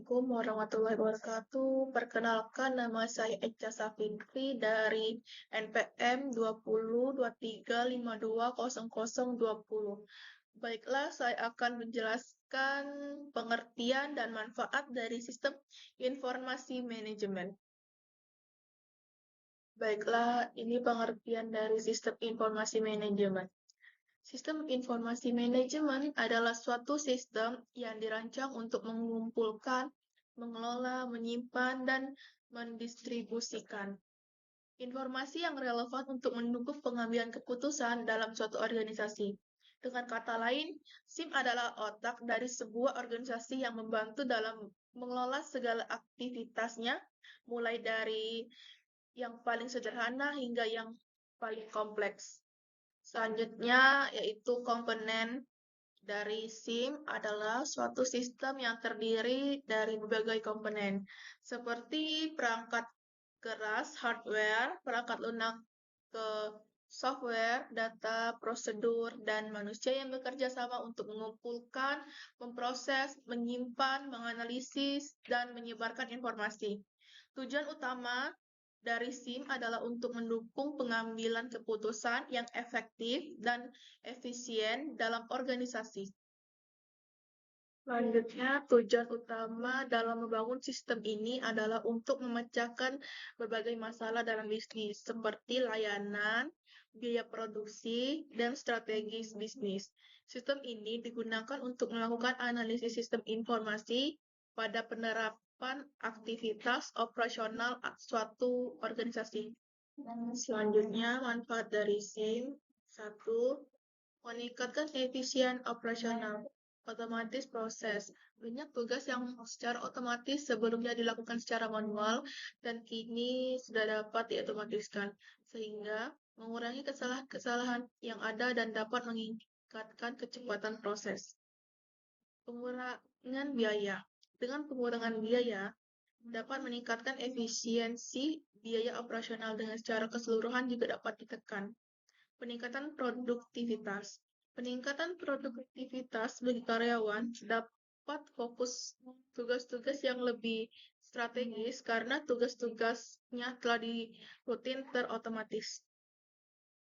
Assalamualaikum warahmatullahi wabarakatuh. Perkenalkan, nama saya Echa Safitri dari NPM 2023520020. Baiklah, saya akan menjelaskan pengertian dan manfaat dari sistem informasi manajemen. Baiklah, ini pengertian dari sistem informasi manajemen. Sistem informasi manajemen adalah suatu sistem yang dirancang untuk mengumpulkan, mengelola, menyimpan, dan mendistribusikan informasi yang relevan untuk mendukung pengambilan keputusan dalam suatu organisasi. Dengan kata lain, SIM adalah otak dari sebuah organisasi yang membantu dalam mengelola segala aktivitasnya, mulai dari yang paling sederhana hingga yang paling kompleks. Selanjutnya, yaitu komponen dari SIM adalah suatu sistem yang terdiri dari berbagai komponen, seperti perangkat keras, hardware, perangkat lunak ke software, data, prosedur, dan manusia yang bekerja sama untuk mengumpulkan, memproses, menyimpan, menganalisis, dan menyebarkan informasi. Tujuan utama dari SIM adalah untuk mendukung pengambilan keputusan yang efektif dan efisien dalam organisasi. Selanjutnya, tujuan utama dalam membangun sistem ini adalah untuk memecahkan berbagai masalah dalam bisnis, seperti layanan, biaya produksi, dan strategis bisnis. Sistem ini digunakan untuk melakukan analisis sistem informasi pada penerapan aktivitas operasional suatu organisasi. Selanjutnya, manfaat dari SIM. 1. Meningkatkan efisien operasional. Otomatis proses. Banyak tugas yang secara otomatis sebelumnya dilakukan secara manual dan kini sudah dapat diotomatiskan, sehingga mengurangi kesalahan-kesalahan yang ada dan dapat meningkatkan kecepatan proses. Pengurangan biaya. Dengan pengurangan biaya, dapat meningkatkan efisiensi biaya operasional dengan secara keseluruhan juga dapat ditekan. Peningkatan produktivitas. Peningkatan produktivitas bagi karyawan dapat fokus tugas-tugas yang lebih strategis karena tugas-tugasnya telah rutin terotomatis.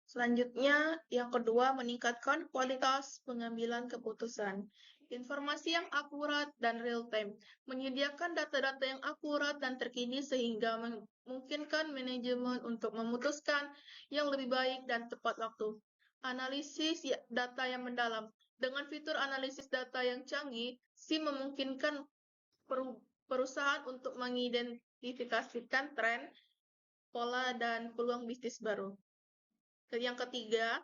Selanjutnya, yang kedua, meningkatkan kualitas pengambilan keputusan. Informasi yang akurat dan real-time. Menyediakan data-data yang akurat dan terkini sehingga memungkinkan manajemen untuk memutuskan yang lebih baik dan tepat waktu. Analisis data yang mendalam. Dengan fitur analisis data yang canggih, SIM memungkinkan perusahaan untuk mengidentifikasikan tren, pola, dan peluang bisnis baru. Yang ketiga,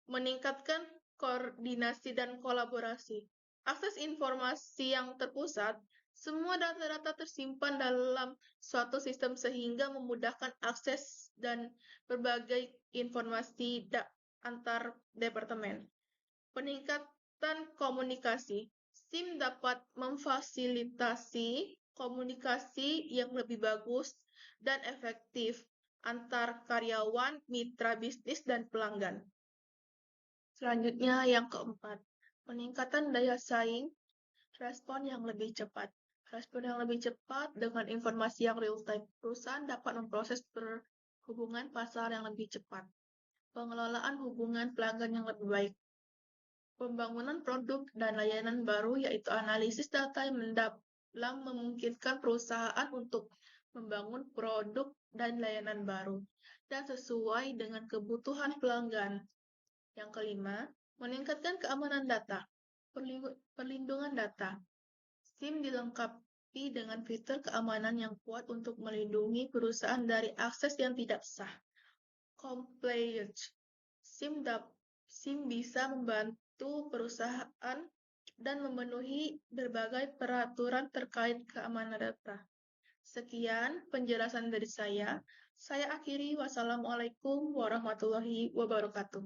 meningkatkan koordinasi dan kolaborasi. Akses informasi yang terpusat, semua data-data tersimpan dalam suatu sistem sehingga memudahkan akses dan berbagai informasi antar departemen. Peningkatan komunikasi. SIM dapat memfasilitasi komunikasi yang lebih bagus dan efektif antar karyawan, mitra bisnis, dan pelanggan. Selanjutnya, yang keempat, peningkatan daya saing, respon yang lebih cepat. Respon yang lebih cepat dengan informasi yang real-time. Perusahaan dapat memproses hubungan pasar yang lebih cepat. Pengelolaan hubungan pelanggan yang lebih baik. Pembangunan produk dan layanan baru, yaitu analisis data yang mendalam memungkinkan perusahaan untuk membangun produk dan layanan baru dan sesuai dengan kebutuhan pelanggan. Yang kelima, meningkatkan keamanan data. Perlindungan data. SIM dilengkapi dengan fitur keamanan yang kuat untuk melindungi perusahaan dari akses yang tidak sah. Compliance. SIM bisa membantu perusahaan dan memenuhi berbagai peraturan terkait keamanan data. Sekian penjelasan dari saya. Saya akhiri. Wassalamualaikum warahmatullahi wabarakatuh.